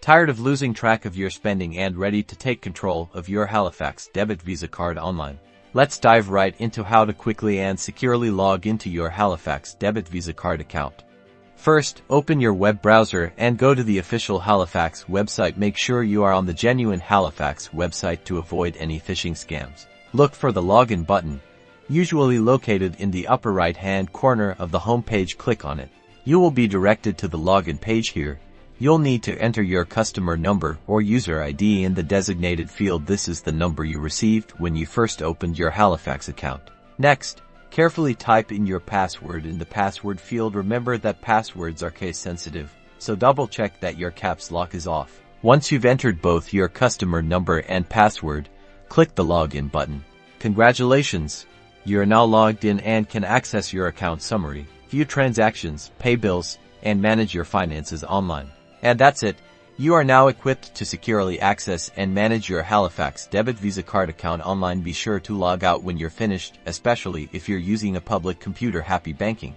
Tired of losing track of your spending and ready to take control of your Halifax Debit Visa card online? Let's dive right into how to quickly and securely log into your Halifax Debit Visa card account. First, open your web browser and go to the official Halifax website. Make sure you are on the genuine Halifax website to avoid any phishing scams. Look for the login button, usually located in the upper right-hand corner of the home page. Click on it. You will be directed to the login page. Here, you'll need to enter your customer number or user ID in the designated field. This is the number you received when you first opened your Halifax account. Next, carefully type in your password in the password field. Remember that passwords are case sensitive, so double check that your caps lock is off. Once you've entered both your customer number and password, click the login button. Congratulations! You are now logged in and can access your account summary, view transactions, pay bills, and manage your finances online. And that's it. You are now equipped to securely access and manage your Halifax Debit Visa card account online. Be sure to log out when you're finished, especially if you're using a public computer. Happy banking!